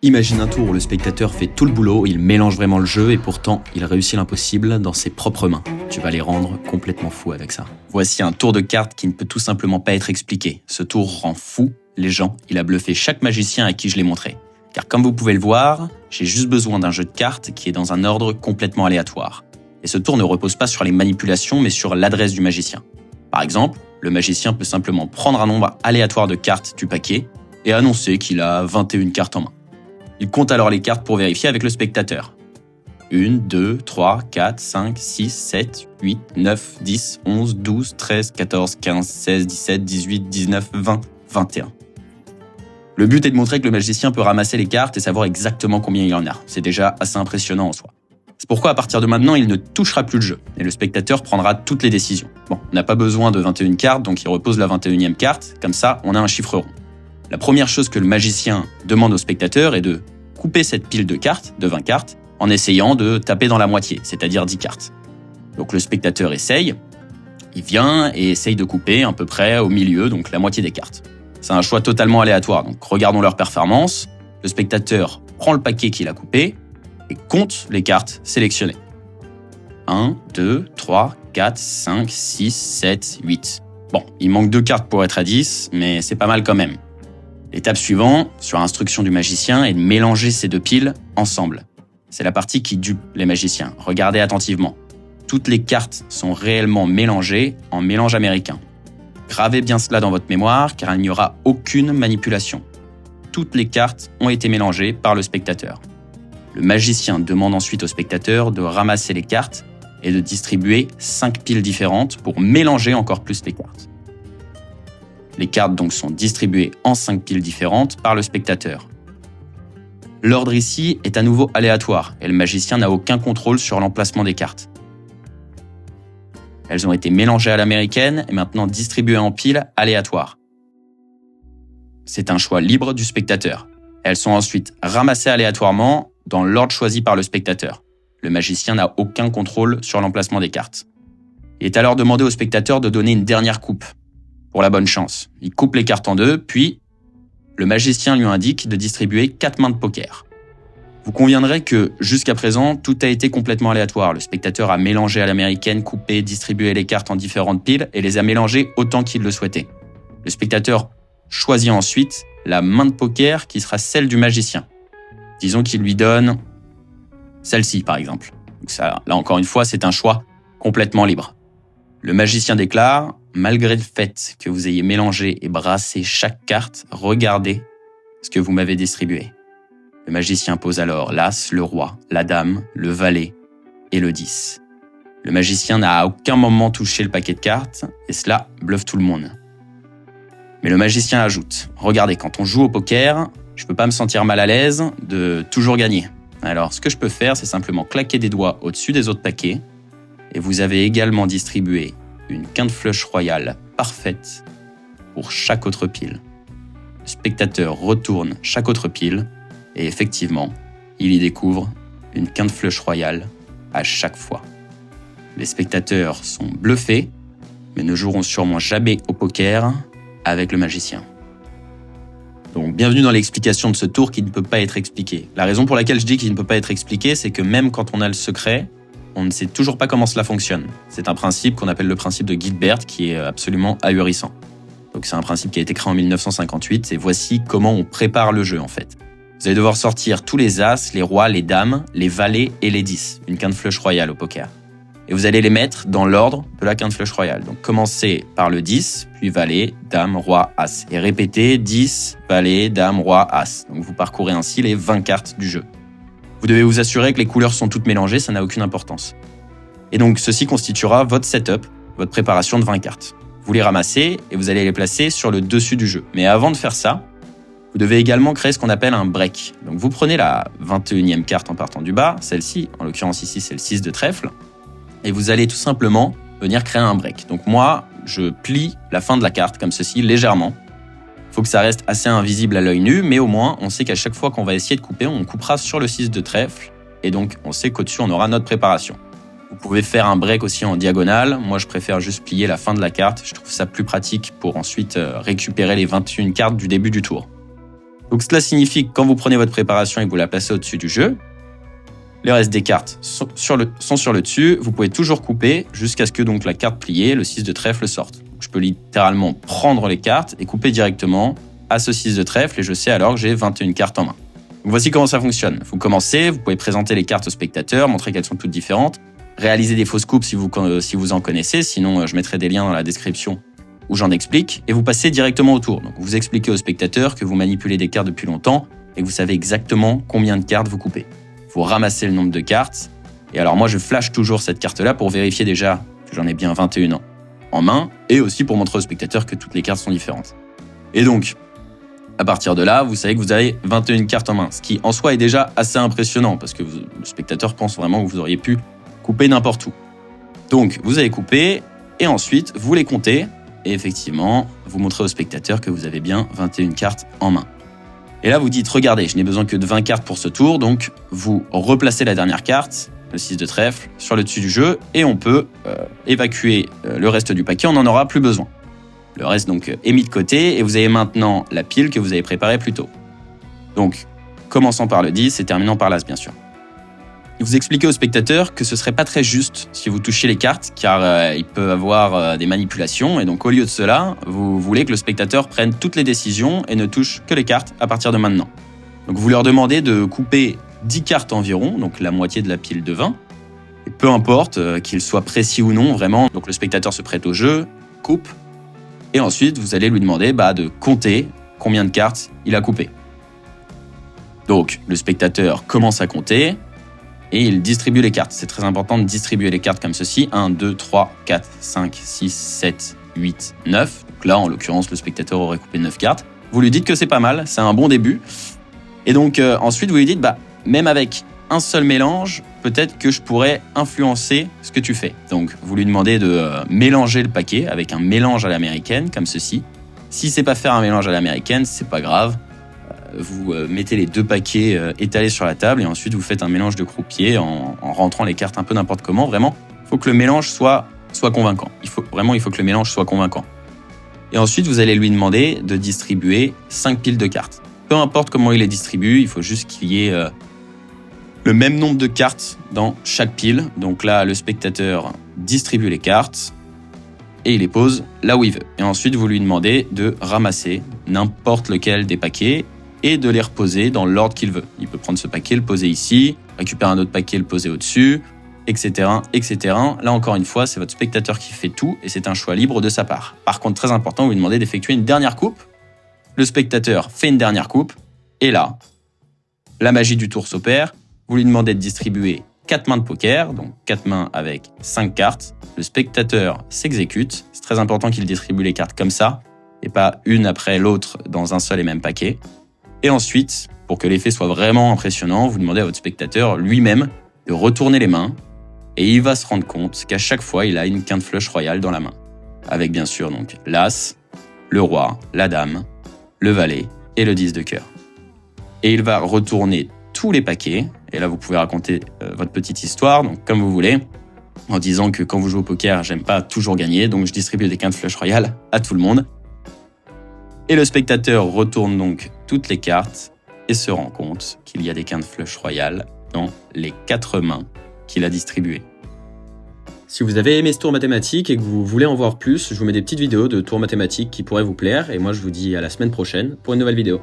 Imagine un tour où le spectateur fait tout le boulot, il mélange vraiment le jeu et pourtant il réussit l'impossible dans ses propres mains. Tu vas les rendre complètement fous avec ça. Voici un tour de cartes qui ne peut tout simplement pas être expliqué. Ce tour rend fou les gens, il a bluffé chaque magicien à qui je l'ai montré. Car comme vous pouvez le voir, j'ai juste besoin d'un jeu de cartes qui est dans un ordre complètement aléatoire. Et ce tour ne repose pas sur les manipulations mais sur l'adresse du magicien. Par exemple, le magicien peut simplement prendre un nombre aléatoire de cartes du paquet et annoncer qu'il a 21 cartes en main. Il compte alors les cartes pour vérifier avec le spectateur. 1, 2, 3, 4, 5, 6, 7, 8, 9, 10, 11, 12, 13, 14, 15, 16, 17, 18, 19, 20, 21. Le but est de montrer que le magicien peut ramasser les cartes et savoir exactement combien il en a. C'est déjà assez impressionnant en soi. C'est pourquoi à partir de maintenant, il ne touchera plus le jeu et le spectateur prendra toutes les décisions. Bon, on n'a pas besoin de 21 cartes, donc il repose la 21e carte, comme ça on a un chiffre rond. La première chose que le magicien demande au spectateur est de couper cette pile de cartes, de 20 cartes, en essayant de taper dans la moitié, c'est-à-dire 10 cartes. Donc le spectateur essaye, il vient et essaye de couper à peu près au milieu, donc la moitié des cartes. C'est un choix totalement aléatoire, donc regardons leur performance. Le spectateur prend le paquet qu'il a coupé et compte les cartes sélectionnées. 1, 2, 3, 4, 5, 6, 7, 8. Bon, il manque 2 cartes pour être à 10, mais c'est pas mal quand même. L'étape suivante, sur instruction du magicien, est de mélanger ces deux piles ensemble. C'est la partie qui dupe les magiciens. Regardez attentivement. Toutes les cartes sont réellement mélangées en mélange américain. Gravez bien cela dans votre mémoire, car il n'y aura aucune manipulation. Toutes les cartes ont été mélangées par le spectateur. Le magicien demande ensuite au spectateur de ramasser les cartes et de distribuer 5 piles différentes pour mélanger encore plus les cartes. Les cartes donc sont distribuées en 5 piles différentes par le spectateur. L'ordre ici est à nouveau aléatoire et le magicien n'a aucun contrôle sur l'emplacement des cartes. Elles ont été mélangées à l'américaine et maintenant distribuées en piles aléatoires. C'est un choix libre du spectateur. Elles sont ensuite ramassées aléatoirement dans l'ordre choisi par le spectateur. Le magicien n'a aucun contrôle sur l'emplacement des cartes. Il est alors demandé au spectateur de donner une dernière coupe. Pour la bonne chance, il coupe les cartes en deux, puis le magicien lui indique de distribuer 4 mains de poker. Vous conviendrez que jusqu'à présent, tout a été complètement aléatoire. Le spectateur a mélangé à l'américaine, coupé, distribué les cartes en différentes piles et les a mélangées autant qu'il le souhaitait. Le spectateur choisit ensuite la main de poker qui sera celle du magicien. Disons qu'il lui donne celle-ci par exemple. Donc ça, là encore une fois, c'est un choix complètement libre. Le magicien déclare « Malgré le fait que vous ayez mélangé et brassé chaque carte, regardez ce que vous m'avez distribué. » Le magicien pose alors l'as, le roi, la dame, le valet et le 10. Le magicien n'a à aucun moment touché le paquet de cartes et cela bluffe tout le monde. Mais le magicien ajoute « Regardez, quand on joue au poker, je ne peux pas me sentir mal à l'aise de toujours gagner. Alors ce que je peux faire, c'est simplement claquer des doigts au-dessus des autres paquets. Et vous avez également distribué une quinte flush royale parfaite pour chaque autre pile. Le spectateur retourne chaque autre pile et effectivement, il y découvre une quinte flush royale à chaque fois. Les spectateurs sont bluffés, mais ne joueront sûrement jamais au poker avec le magicien. Donc, bienvenue dans l'explication de ce tour qui ne peut pas être expliqué. La raison pour laquelle je dis qu'il ne peut pas être expliqué, c'est que même quand on a le secret, on ne sait toujours pas comment cela fonctionne. C'est un principe qu'on appelle le principe de Gilbert qui est absolument ahurissant. Donc c'est un principe qui a été créé en 1958 et voici comment on prépare le jeu en fait. Vous allez devoir sortir tous les as, les rois, les dames, les valets et les 10, une quinte flush royale au poker. Et vous allez les mettre dans l'ordre de la quinte flush royale. Donc commencez par le 10, puis valet, dame, roi, as. Et répétez 10, valet, dame, roi, as. Donc vous parcourez ainsi les 20 cartes du jeu. Vous devez vous assurer que les couleurs sont toutes mélangées, ça n'a aucune importance. Et donc, ceci constituera votre setup, votre préparation de 20 cartes. Vous les ramassez et vous allez les placer sur le dessus du jeu. Mais avant de faire ça, vous devez également créer ce qu'on appelle un break. Donc, vous prenez la 21e carte en partant du bas, celle-ci, en l'occurrence ici, c'est le 6 de trèfle, et vous allez tout simplement venir créer un break. Donc moi, je plie la fin de la carte comme ceci, légèrement. Il faut que ça reste assez invisible à l'œil nu, mais au moins, on sait qu'à chaque fois qu'on va essayer de couper, on coupera sur le 6 de trèfle, et donc on sait qu'au-dessus, on aura notre préparation. Vous pouvez faire un break aussi en diagonale. Moi, je préfère juste plier la fin de la carte. Je trouve ça plus pratique pour ensuite récupérer les 21 cartes du début du tour. Donc cela signifie que quand vous prenez votre préparation et que vous la placez au-dessus du jeu, le reste des cartes sont sur le dessus. Vous pouvez toujours couper jusqu'à ce que donc la carte pliée, le 6 de trèfle, sorte. Je peux littéralement prendre les cartes et couper directement à ce 6 de trèfle et je sais alors que j'ai 21 cartes en main. Donc voici comment ça fonctionne. Vous commencez, vous pouvez présenter les cartes aux spectateurs, montrer qu'elles sont toutes différentes, réaliser des fausses coupes si vous en connaissez, sinon je mettrai des liens dans la description où j'en explique, et vous passez directement au tour. Donc vous expliquez aux spectateurs que vous manipulez des cartes depuis longtemps et que vous savez exactement combien de cartes vous coupez. Vous ramassez le nombre de cartes, et alors moi je flash toujours cette carte-là pour vérifier déjà que j'en ai bien 21 en main, et aussi pour montrer aux spectateurs que toutes les cartes sont différentes. Et donc, à partir de là, vous savez que vous avez 21 cartes en main, ce qui en soi est déjà assez impressionnant, parce que le spectateur pense vraiment que vous auriez pu couper n'importe où. Donc, vous avez coupé, et ensuite, vous les comptez, et effectivement, vous montrez aux spectateurs que vous avez bien 21 cartes en main. Et là, vous dites, regardez, je n'ai besoin que de 20 cartes pour ce tour, donc vous replacez la dernière carte, le 6 de trèfle, sur le dessus du jeu, et on peut évacuer le reste du paquet, on n'en aura plus besoin. Le reste donc est mis de côté, et vous avez maintenant la pile que vous avez préparée plus tôt. Donc, commençant par le 10 et terminant par l'As, bien sûr. Vous expliquez aux spectateurs que ce serait pas très juste si vous touchiez les cartes, car il peut avoir des manipulations, et donc au lieu de cela, vous voulez que le spectateur prenne toutes les décisions et ne touche que les cartes à partir de maintenant. Donc vous leur demandez de couper 10 cartes environ, donc la moitié de la pile de 20, et peu importe qu'il soit précis ou non, vraiment, donc le spectateur se prête au jeu, coupe, et ensuite vous allez lui demander de compter combien de cartes il a coupé. Donc le spectateur commence à compter, et il distribue les cartes. C'est très important de distribuer les cartes comme ceci. 1, 2, 3, 4, 5, 6, 7, 8, 9. Donc là, en l'occurrence, le spectateur aurait coupé 9 cartes. Vous lui dites que c'est pas mal, c'est un bon début. Et donc ensuite, vous lui dites, même avec un seul mélange, peut-être que je pourrais influencer ce que tu fais. Donc vous lui demandez de mélanger le paquet avec un mélange à l'américaine, comme ceci. Si c'est pas faire un mélange à l'américaine, c'est pas grave. Vous mettez les deux paquets étalés sur la table et ensuite vous faites un mélange de croupier en rentrant les cartes un peu n'importe comment. Vraiment, il faut que le mélange soit convaincant. Il faut que le mélange soit convaincant. Et ensuite, vous allez lui demander de distribuer 5 piles de cartes. Peu importe comment il les distribue, il faut juste qu'il y ait le même nombre de cartes dans chaque pile. Donc là, le spectateur distribue les cartes et il les pose là où il veut. Et ensuite, vous lui demandez de ramasser n'importe lequel des paquets et de les reposer dans l'ordre qu'il veut. Il peut prendre ce paquet, le poser ici, récupérer un autre paquet, le poser au-dessus, etc., etc. Là, encore une fois, c'est votre spectateur qui fait tout et c'est un choix libre de sa part. Par contre, très important, vous lui demandez d'effectuer une dernière coupe. Le spectateur fait une dernière coupe et là, la magie du tour s'opère. Vous lui demandez de distribuer 4 mains de poker, donc 4 mains avec 5 cartes. Le spectateur s'exécute. C'est très important qu'il distribue les cartes comme ça et pas une après l'autre dans un seul et même paquet. Et ensuite, pour que l'effet soit vraiment impressionnant, vous demandez à votre spectateur lui-même de retourner les mains et il va se rendre compte qu'à chaque fois, il a une quinte flush royale dans la main. Avec bien sûr donc l'As, le Roi, la Dame, le Valet et le 10 de cœur. Et il va retourner tous les paquets. Et là, vous pouvez raconter votre petite histoire, donc comme vous voulez, en disant que quand vous jouez au poker, j'aime pas toujours gagner, donc je distribue des quintes flush royales à tout le monde. Et le spectateur retourne donc toutes les cartes et se rend compte qu'il y a des quintes flush royales dans les 4 mains qu'il a distribuées. Si vous avez aimé ce tour mathématique et que vous voulez en voir plus, je vous mets des petites vidéos de tours mathématiques qui pourraient vous plaire. Et moi, je vous dis à la semaine prochaine pour une nouvelle vidéo.